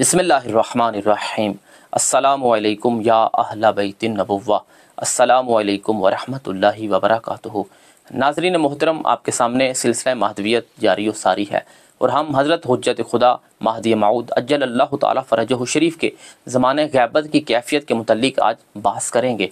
बिस्मिल्लाहिर्रहमानिर्रहीम। अस्सलामु अलैकुम या अहला बैतिन नबुव्वा। अस्सलामु अलैकुम वरहमतुल्लाहि वबरकातुहू। नाज़रीन मोहतरम, आपके सामने सिलसिला महदवियत जारी व सारी है और हम हज़रत हुज्जत खुदा महदी मऊद अज्जलल्लाहु ताला फ़रजहु शरीफ के ज़माने ग़ैबत की कैफ़ियत के मुतल्लिक़ आज बहस करेंगे।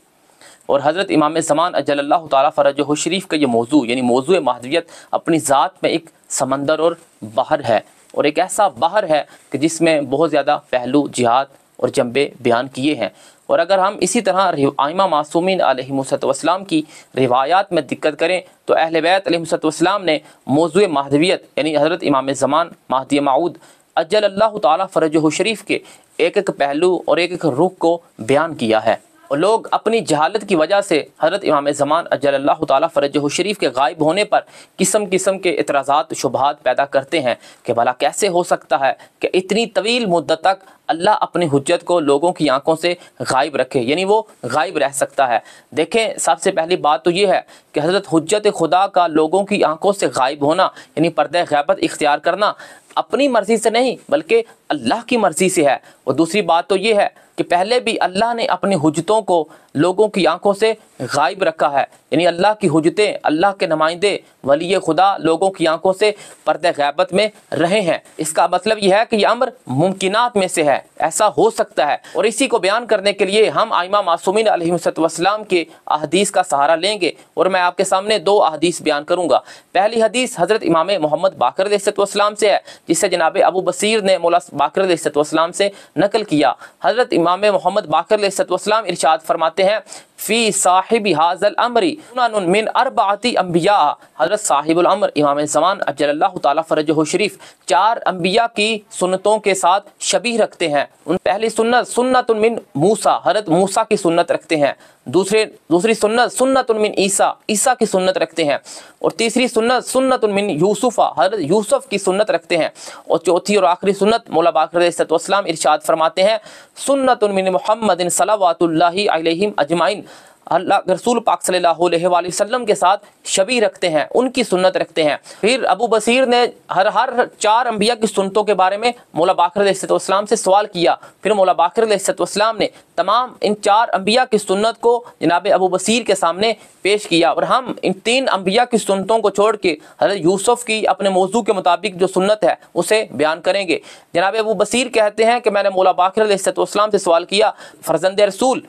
और हज़रत इमाम ज़मान अज्जलल्लाहु ताला फ़रजहु शरीफ का ये मौजू यानी मौजू महदवियत अपनी ज़ात में एक समंदर और बहर है, और एक ऐसा बहर है कि जिसमें बहुत ज़्यादा पहलू, जिहाद और जंबे बयान किए हैं। और अगर हम इसी तरह आइमा मासूमीन अलैहिमुस्सलाम की रिवायात में दिक्कत करें तो अहले बैत अलैहिमुस्सलाम ने मौजू महदवियत यानी हज़रत इमाम ज़मान महदी मऊद अज्जलल्लाहु ताला फ़रजहु शरीफ के एक एक पहलू और एक एक रुख को बयान किया है। और लोग अपनी जहालत की वजह से हज़रत इमाम ज़मान अज्जलल्लाहु ताला फ़रजहु शरीफ के गायब होने पर किस्म किस्म के इतराज़ात शुबहात पैदा करते हैं कि भला कैसे हो सकता है कि इतनी तवील मुद्दत तक अल्लाह अपनी हुज्जत को लोगों की आंखों से गायब रखे, यानी वो गायब रह सकता है। देखें, सबसे पहली बात तो ये है कि हज़रत हुज्जत खुदा का लोगों की आंखों से गायब होना यानी पर्दे ग़ैबत इख्तियार करना अपनी मर्ज़ी से नहीं बल्कि अल्लाह की मर्ज़ी से है। और दूसरी बात तो ये है कि पहले भी अल्लाह ने अपनी हुज्जतों को लोगों की आंखों से गायब रखा है, यानी अल्लाह की हुज्जतें, अल्लाह के नुमाइंदे वली खुदा लोगों की आंखों से पर्दे ग़ैबत में रहे हैं। इसका मतलब यह है कि यह अम्र मुमकिनात में से है, ऐसा हो सकता है। और इसी को बयान करने के लिए हम आइमा मासूमीन अलैहिमुस्सलाम के अहदीस का सहारा लेंगे और मैं आपके सामने दो अहदीस बयान करूँगा। पहली हदीस हज़रत इमाम मोहम्मद बाक़िर अलैहिस्सलाम से है, जिससे जनाब अबू बसीर ने मौला बाक़िर अलैहिस्सलाम से नकल किया। हज़रत इमाम मोहम्मद बाक़िर अलैहिस्सलाम इरशाद फरमाते हैं, फ़ी साहिबी हाज़ल अमरी सुननुन मिन अरबाअती अंबिया। हज़रत साहिबुल अमर इमाम ज़मान अज्जलल्लाहु ताला फ़रजहु शरीफ चार अंबिया की सुन्नतों के साथ शबीह रखते हैं। उन पहली सुन्नत सुन्नतुन मिन मूसा, हज़रत मूसा की सुन्नत रखते हैं। दूसरी सुन्नत सुन्नतुन मिन ईसा, ईसा की सुन्नत रखते हैं। और तीसरी सुन्नत सुन्नतुन मिन यूसुफ़ा, हज़रत यूसुफ़ की सुन्नत रखते हैं। और चौथी और आखिरी सुन्नत मौला बाक़िर अलैहिस्सलाम इरशाद फरमाते हैं, सुन्नतुन मिन मुहम्मदिन सल्लल्लाहु अलैहि अजमाइन, अल्लाह रसूल पाक सल्लल्लाहु अलैहि वसल्लम के साथ शबीह रखते हैं, उनकी सुन्नत रखते हैं। फिर अबू बसीर ने हर चार अंबिया की सुन्नतों के बारे में मौला बाक़िर अलैहिस्सलाम से सवाल किया। फिर मौला बाक़िर अलैहिस्सलाम ने तमाम इन चार अंबिया की सुन्नत को जनाब अबू बसीर के सामने पेश किया। और हम इन तीन अंबिया की सुन्नतों को छोड़ के हज़रत यूसुफ़ की अपने मौजू के मुताबिक जो सुन्नत है उसे बयान करेंगे। जनाब अबू बसीर कहते हैं कि मैंने मौला बाक़िर अलैहिस्सलाम से सवाल किया, फ़र्ज़ंद रसूल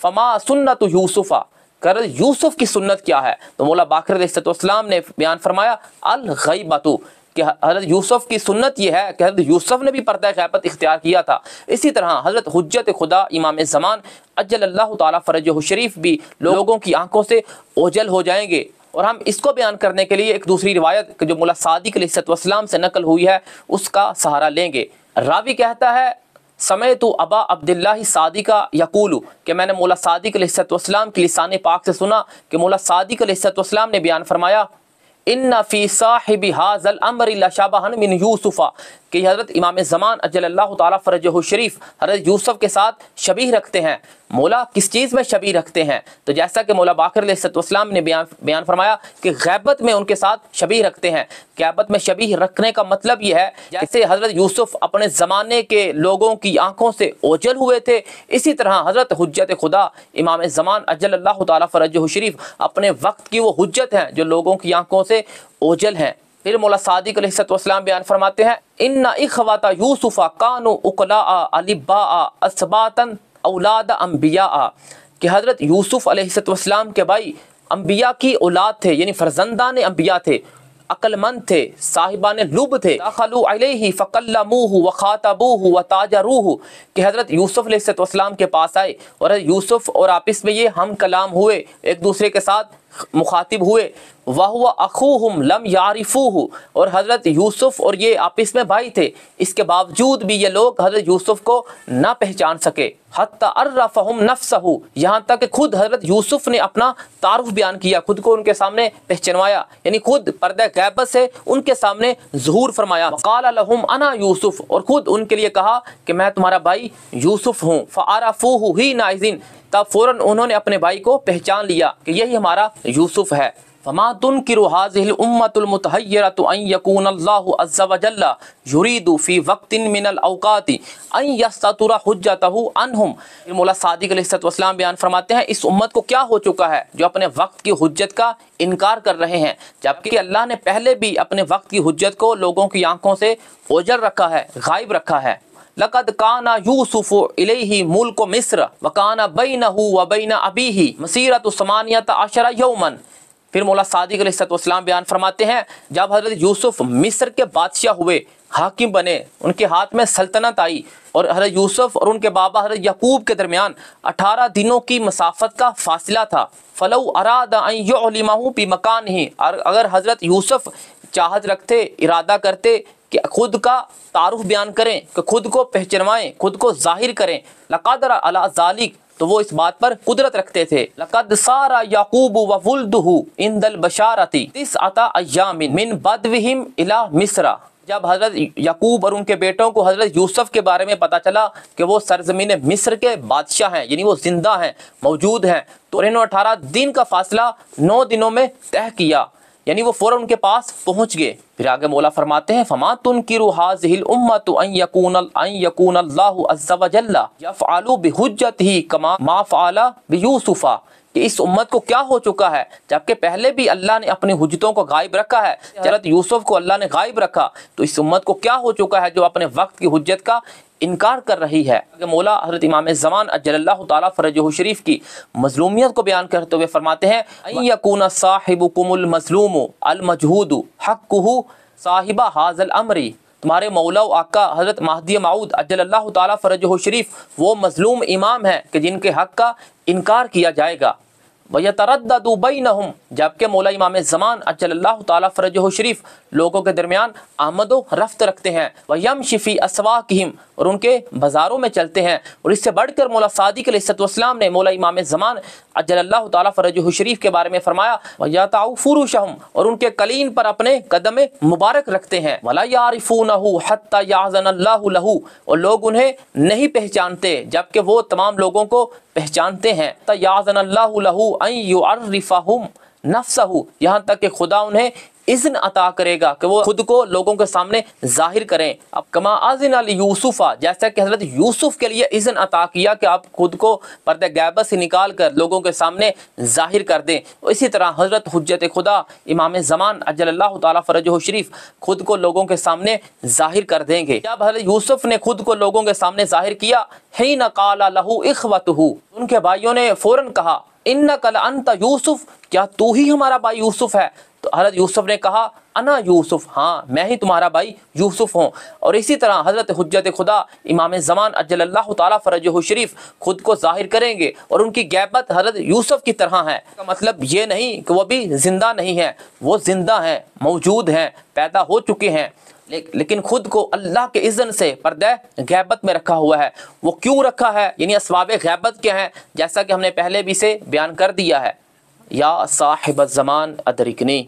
फमा सुन्नत यूसुफ़ा, कर यूसुफ़ की सुन्नत क्या है? तो मौला बाक़िर अलैहिस्सलाम ने बयान फरमाया अल ग़ैबतु, कि हज़रत यूसुफ़ की सुन्नत यह है कि हज़रत यूसुफ़ ने भी पर्दा ग़ैबत इख्तियार किया था। इसी तरह हज़रत हुज्जत खुदा इमाम ज़मान अज्जलल्लाहु ताला फ़रजहु शरीफ भी लोगों की आंखों से ओझल हो जाएंगे। और हम इसको बयान करने के लिए एक दूसरी रिवायत जो मौला सादिक़ अलैहिस्सलाम से नकल हुई है उसका सहारा लेंगे। रावी कहता है, समय तो अबा अब्दुल्लाह सादिका यकूलु, कि मैंने मौला सादिक़ अलैहिस्सलाम की लिसाने पाक से सुना कि मौला सादिक़ अलैहिस्सलाम ने बयान फरमाया, इन्ना फ़ी साहिबी हाज़ल अम्रि लशबहन मिन यूसुफ़ा, कि हज़रत इमाम ज़मान अज्जलल्लाहु ताला फ़रजहु शरीफ हज़रत यूसुफ़ के साथ शबीह रखते हैं। मौला किस चीज़ में शबीह रखते हैं? तो जैसा कि मौला बाक़िर अलैहिस्सलाम ने बयान फरमाया कि ग़ैबत में उनके साथ शबीह रखते हैं। ग़ैबत में शबीह रखने का मतलब यह है जैसे हज़रत यूसुफ़ अपने ज़माने के लोगों की आंखों से ओझल हुए थे, इसी तरह हज़रत हुज्जत खुदा इमाम ज़मान अज्जलल्लाहु ताला फ़रजहु शरीफ अपने वक्त की वो हुज्जत हैं जो लोगों की आंखों से ओझल हैं। फिर मौला सादिक़ अलैहिस्सलाम बयान फरमाते हैं, इन्ना इख़वता यूसुफ़ा कानु उक़ला अलिबा असबातन औलाद अंबिया, कि हज़रत यूसुफ़ अलैहिस्सलाम के भाई अंबिया की औलाद थे, यानी फ़र्ज़ंदान अंबिया थे, अक्लमंद थे, साहिबान लुब थे। दखलू अलैहि फ़कल्लमूहु व ख़ातबूहु व ताजरूहु, कि हज़रत यूसुफ़ अलैहिस्सलाम के पास आए और यूसुफ़ और आपस में ये हम कलाम हुए, एक दूसरे के साथ मुखातिब हुए। वहुवा अखूहुम लम यारिफूहु, और हज़रत यूसुफ़ और ये आपस में भाई थे, इसके बावजूद भी ये लोग हज़रत यूसुफ़ को ना पहचान सके। हत्ता अर्रफ़हुम नफ़्सहु, यहाँ तक कि खुद हज़रत यूसुफ़ ने अपना तारुफ बयान किया, खुद को उनके सामने पहचानवाया, यानी खुद पर्दा ग़ैबत से उनके सामने ज़ुहूर फरमाया। क़ाल लहुम अना यूसुफ़, और खुद उनके लिए कहा कि मैं तुम्हारा भाई यूसुफ़ हूँ। फ़अरफ़ूहु ही नाइज़िन, तब फ़ौरन उन्होंने अपने भाई को पहचान लिया कि यही हमारा यूसुफ़ है। فما تنکر هذه الامة المتحیرة ان یکون اللہ عز وجل یرید فی وقت من الاوقات ان یستتر حجته عنہم۔ مولا صادق علیہ السلام بیان فرماتے ہیں اس امت کو کیا ہو چکا ہے جو اپنے وقت کی حجت کا انکار کر رہے ہیں، جبکہ اللہ نے پہلے بھی اپنے وقت کی حجت کو لوگوں کی آنکھوں سے اوجھل رکھا ہے، غائب رکھا ہے۔ لقد کان یوسف الیہ ملک مصر وکان بینہ وبین ابیہ مسیرۃ 18 یوما۔ پھر مولا صادق علیہ السلام بیان فرماتے ہیں جب حضرت یوسف مصر کے بادشاہ ہوئے، حاکم بنے، ان کے ہاتھ میں سلطنت آئی، اور حضرت یوسف اور ان کے بابا حضرت یعقوب کے درمیان 18 دنوں کی مسافت کا فاصلہ تھا۔ فلو اراد ان یعلمہ بمکانہ، اگر حضرت یوسف چاہت رکھتے، ارادہ کرتے کہ خود کا تعارف بیان کریں، کہ خود کو پہچنوائیں، خود کو ظاہر کریں، لقدر علی ذالک، تو وہ اس بات پر قدرت رکھتے تھے۔ لقد سار یعقوب وولدہ عند البشارۃ 9 ایام من بدوہم الی مصر۔ جب حضرت یعقوب اور ان کے بیٹوں کو حضرت یوسف کے بارے میں پتہ چلا کہ وہ سرزمین مصر کے بادشاہ ہیں، یعنی وہ زندہ ہیں، موجود ہیں، تو انہوں نے 18 دن کا فاصلہ 9 دنوں میں طے کیا، یعنی وہ فوراً ان کے پاس پہنچ گئے۔ پھر آگے مولا فرماتے ہیں فما تنکر هذه الامة ان یکون اللہ عز وجل یفعل بحجتہ کما ما فعل بیوسف، کہ اس امت کو کیا ہو چکا ہے جبکہ پہلے بھی اللہ نے اپنی حجتوں کو غائب رکھا ہے، حضرت یوسف کو اللہ نے غائب رکھا، تو اس امت کو کیا ہو چکا ہے جو اپنے وقت کی حجت کا انکار کر رہی ہے۔ مولا حضرت امام زمان اجل اللہ تعالیٰ فرجہ شریف کی مظلومیت کو بیان کرتے ہوئے فرماتے ہیں ان یکون صاحبکم المظلوم المجہود حقہ صاحب ھذا الامر، تمہارے مولا و آقا حضرت مہدی موعود اجل اللہ تعالیٰ فرجہ شریف وہ مظلوم امام ہیں کہ جن کے حق کا انکار کیا جائے گا۔ وَيَتَرَدَّدُ بَيْنَهُمْ، جبکہ مولا امام زمان اجل اللہ تعالیٰ فرجہ شریف لوگوں کے درمیان آمد و رفت رکھتے ہیں۔ وَيَمْشِ فِي أَسْوَاقِهِمْ، اور ان کے بازاروں میں چلتے ہیں۔ اور اس سے بڑھ کر مولا صادق علیہ السلام نے مولا امام زمان اجل اللہ تعالیٰ فرجہ شریف کے بارے میں فرمایا وَيَطَعُ فُرُوشَهُمْ، اور ان کے قلین پر اپنے قدم مبارک رکھتے ہیں۔ وَلَا يَعْرِفُونَهُ حَتَّى يَأْذَنَ اللَّهُ لَهُ، اور لوگ انہیں نہیں پہچانتے جبکہ وہ تمام لوگوں کو پہچانتے ہیں۔ حَتَّى يَأْذَنَ اللَّهُ لَهُ أَن يُعَرِّفَهُم نَفْسَهُ، یہاں تک کہ خدا انہیں اذن عطا کرے گا کہ وہ خود کو لوگوں کے سامنے ظاہر کریں۔ اب کما اذن لیوسف، جیسا کہ حضرت یوسف کے لیے اذن عطا کیا کہ آپ خود کو پردہ غیبت سے نکال کر لوگوں کے سامنے ظاہر کر دیں، اسی طرح حضرت حجت خدا امام زمان اجل اللہ تعالیٰ فرجہ شریف خود کو لوگوں کے سامنے ظاہر کر دیں گے۔ جب حضرت یوسف نے خود کو لوگوں کے سامنے ظاہر کیا، حین قال لہ اخوتہ، ان کے بھائیوں نے فوراً کہا انک لانت یوسف، کیا تو ہی ہمارا بھائی یوسف ہے؟ تو حضرت یوسف نے کہا انا یوسف، ہاں میں ہی تمہارا بھائی یوسف ہوں۔ اور اسی طرح حضرت حجت خدا امام زمان اجل اللہ تعالیٰ فرجہ شریف خود کو ظاہر کریں گے، اور ان کی غیبت حضرت یوسف کی طرح ہے۔ اس کا مطلب یہ نہیں کہ وہ بھی زندہ نہیں ہیں، وہ زندہ ہیں، موجود ہیں، پیدا ہو چکے ہیں، لیکن خود کو اللہ کے اذن سے پردہ غیبت میں رکھا ہوا ہے۔ وہ کیوں رکھا ہے، یعنی اسباب غیبت کیا ہیں، جیسا کہ ہم نے پہلے بھی سے بیان کر دیا ہے۔ یا صاحب الزمان ادرکنی،